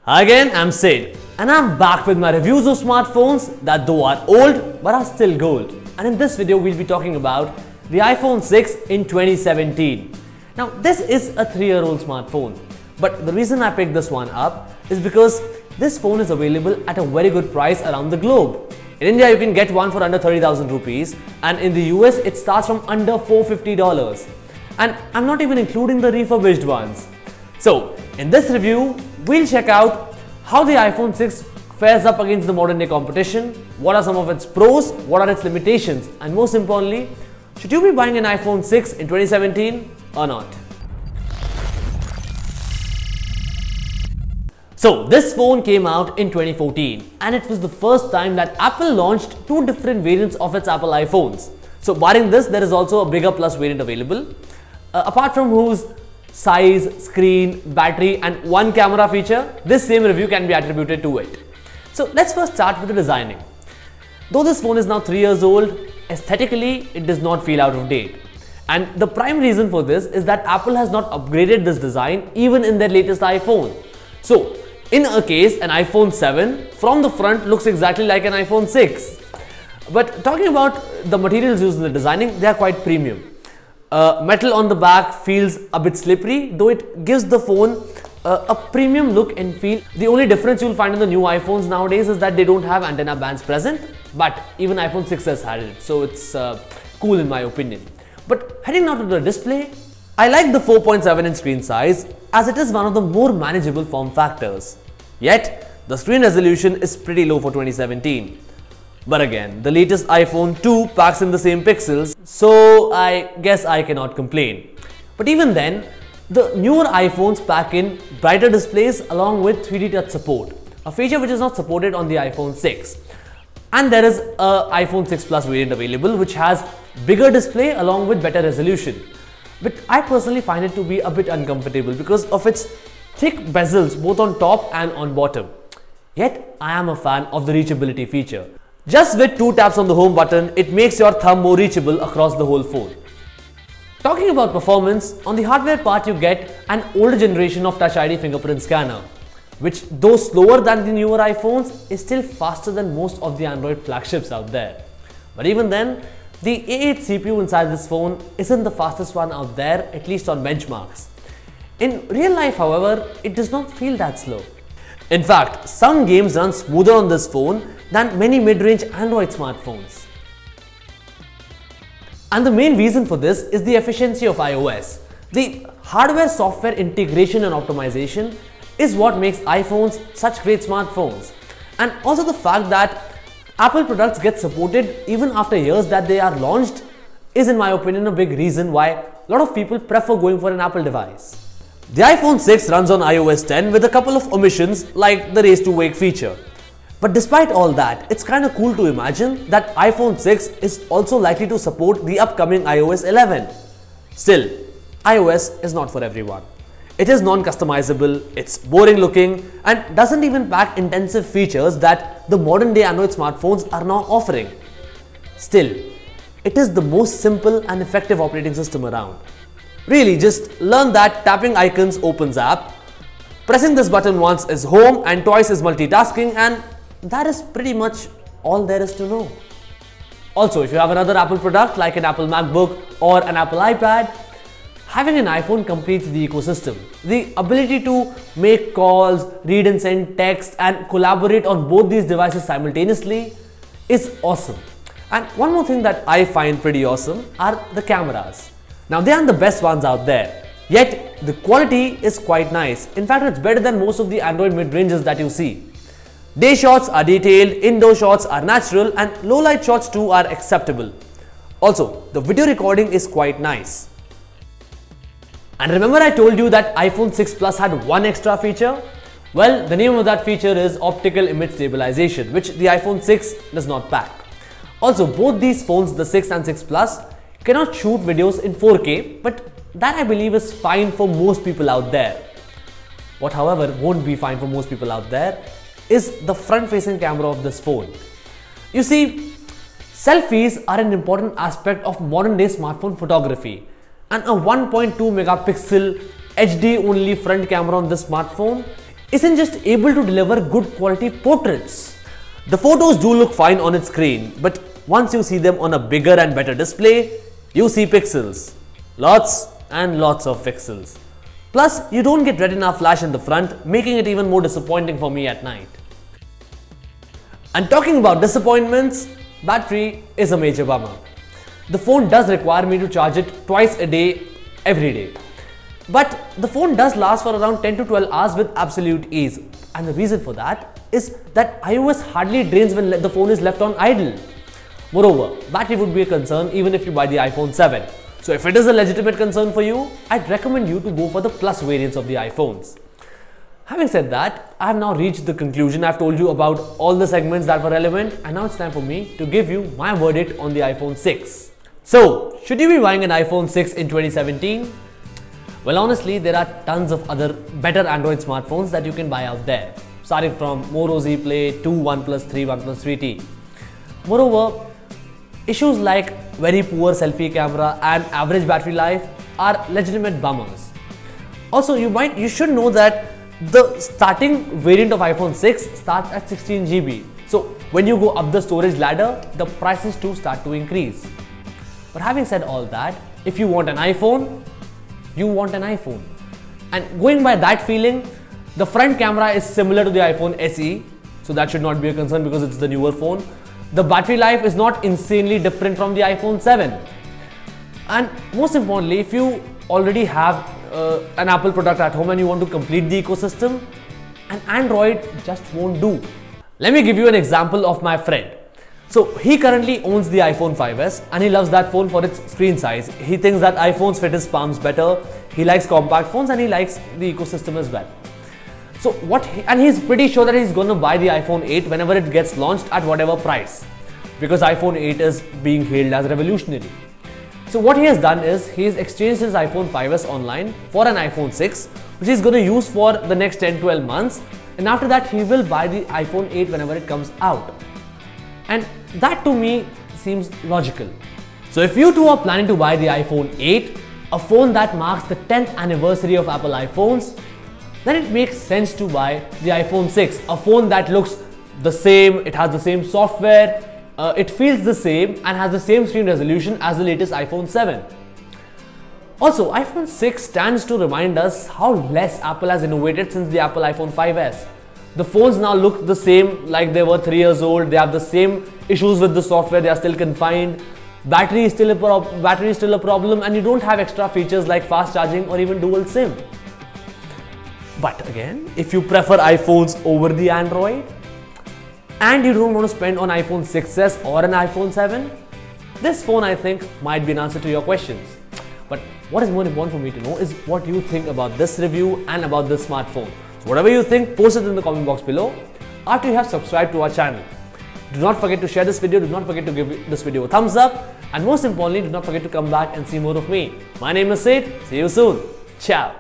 Hi again, I'm Sid and I'm back with my reviews of smartphones that though are old but are still gold. And in this video we'll be talking about the iPhone 6 in 2017. Now this is a 3-year-old smartphone, but the reason I picked this one up is because this phone is available at a very good price around the globe. In India you can get one for under 30,000 rupees and in the US it starts from under $450. And I'm not even including the refurbished ones. So in this review, we'll check out how the iPhone 6 fares up against the modern day competition, what are some of its pros, what are its limitations, and most importantly, should you be buying an iPhone 6 in 2017 or not? So this phone came out in 2014 and it was the first time that Apple launched two different variants of its Apple iPhones. So barring this, there is also a bigger plus variant available, apart from whose size, screen, battery and one camera feature, this same review can be attributed to it. So let's first start with the designing. Though this phone is now 3 years old, aesthetically it does not feel out of date. And the prime reason for this is that Apple has not upgraded this design even in their latest iPhone. So in a case, an iPhone 7 from the front looks exactly like an iPhone 6. But talking about the materials used in the designing, they are quite premium. Metal on the back feels a bit slippery, though it gives the phone a premium look and feel. The only difference you'll find in the new iPhones nowadays is that they don't have antenna bands present, but even iPhone 6 has had it, so it's cool in my opinion. But heading now to the display, I like the 4.7-inch screen size as it is one of the more manageable form factors. Yet, the screen resolution is pretty low for 2017. But again, the latest iPhone 2 packs in the same pixels, so I guess I cannot complain. But even then, the newer iPhones pack in brighter displays along with 3D touch support, a feature which is not supported on the iPhone 6. And there is a iPhone 6 Plus variant available which has bigger display along with better resolution. But I personally find it to be a bit uncomfortable because of its thick bezels both on top and on bottom. Yet, I am a fan of the reachability feature. Just with 2 taps on the home button, it makes your thumb more reachable across the whole phone. Talking about performance, on the hardware part you get an older generation of Touch ID fingerprint scanner, which though slower than the newer iPhones, is still faster than most of the Android flagships out there. But even then, the A8 CPU inside this phone isn't the fastest one out there, at least on benchmarks. In real life, however, it does not feel that slow. In fact, some games run smoother on this phone than many mid-range Android smartphones. And the main reason for this is the efficiency of iOS. The hardware-software integration and optimization is what makes iPhones such great smartphones. And also the fact that Apple products get supported even after years that they are launched is, in my opinion, a big reason why a lot of people prefer going for an Apple device. The iPhone 6 runs on iOS 10 with a couple of omissions like the raise to wake feature. But despite all that, it's kind of cool to imagine that iPhone 6 is also likely to support the upcoming iOS 11. Still, iOS is not for everyone. It is non-customizable, it's boring looking and doesn't even pack intensive features that the modern day Android smartphones are now offering. Still, it is the most simple and effective operating system around. Really, just learn that tapping icons opens app, pressing this button once is home and twice is multitasking, and that is pretty much all there is to know. Also, if you have another Apple product like an Apple MacBook or an Apple iPad, having an iPhone completes the ecosystem. The ability to make calls, read and send text and collaborate on both these devices simultaneously is awesome. And one more thing that I find pretty awesome are the cameras. Now they aren't the best ones out there, yet the quality is quite nice. In fact, it's better than most of the Android mid-ranges that you see. Day shots are detailed, indoor shots are natural and low light shots too are acceptable. Also, the video recording is quite nice. And remember I told you that iPhone 6 Plus had one extra feature? Well, the name of that feature is optical image stabilization, which the iPhone 6 does not pack. Also, both these phones, the 6 and 6 Plus, cannot shoot videos in 4K, but that I believe is fine for most people out there. What however won't be fine for most people out there is the front-facing camera of this phone. You see, selfies are an important aspect of modern day smartphone photography, and a 1.2 megapixel HD only front camera on this smartphone isn't just able to deliver good quality portraits. The photos do look fine on its screen, but once you see them on a bigger and better display, you see pixels. Lots and lots of pixels. Plus, you don't get retina flash in the front, making it even more disappointing for me at night. And talking about disappointments, battery is a major bummer. The phone does require me to charge it twice a day, every day. But the phone does last for around 10 to 12 hours with absolute ease. And the reason for that is that iOS hardly drains when the phone is left on idle. Moreover, battery would be a concern even if you buy the iPhone 7. So if it is a legitimate concern for you, I'd recommend you to go for the Plus variants of the iPhones. Having said that, I have now reached the conclusion. I've told you about all the segments that were relevant, and now it's time for me to give you my verdict on the iPhone 6. So, should you be buying an iPhone 6 in 2017? Well, honestly, there are tons of other better Android smartphones that you can buy out there, starting from Moto Z Play to OnePlus 3, OnePlus 3T. Moreover, issues like very poor selfie camera and average battery life are legitimate bummers. Also, you should know that the starting variant of iPhone 6 starts at 16 GB. So when you go up the storage ladder, the prices too start to increase. But having said all that, if you want an iPhone, you want an iPhone. And going by that feeling, the front camera is similar to the iPhone SE, so that should not be a concern because it's the newer phone. The battery life is not insanely different from the iPhone 7. And most importantly, if you already have an Apple product at home and you want to complete the ecosystem, an Android just won't do. Let me give you an example of my friend. So he currently owns the iPhone 5s and he loves that phone for its screen size. He thinks that iPhones fit his palms better. He likes compact phones and he likes the ecosystem as well. So he's pretty sure that he's going to buy the iPhone 8 whenever it gets launched at whatever price, because iPhone 8 is being hailed as revolutionary. So what he has done is he's exchanged his iPhone 5s online for an iPhone 6, which he's going to use for the next 10-12 months, and after that he will buy the iPhone 8 whenever it comes out. And that to me seems logical. So if you too are planning to buy the iPhone 8, a phone that marks the 10th anniversary of Apple iPhones, then it makes sense to buy the iPhone 6, a phone that looks the same, it has the same software, it feels the same and has the same screen resolution as the latest iPhone 7. Also, iPhone 6 stands to remind us how less Apple has innovated since the Apple iPhone 5s. The phones now look the same like they were 3 years old, they have the same issues with the software, they are still confined, battery is still a problem, and you don't have extra features like fast charging or even dual SIM. But again, if you prefer iPhones over the Android, and you don't want to spend on iPhone 6s or an iPhone 7, this phone I think might be an answer to your questions. But what is more important for me to know is what you think about this review and about this smartphone. So whatever you think, post it in the comment box below after you have subscribed to our channel. Do not forget to share this video, do not forget to give this video a thumbs up, and most importantly, do not forget to come back and see more of me. My name is Sid, see you soon. Ciao.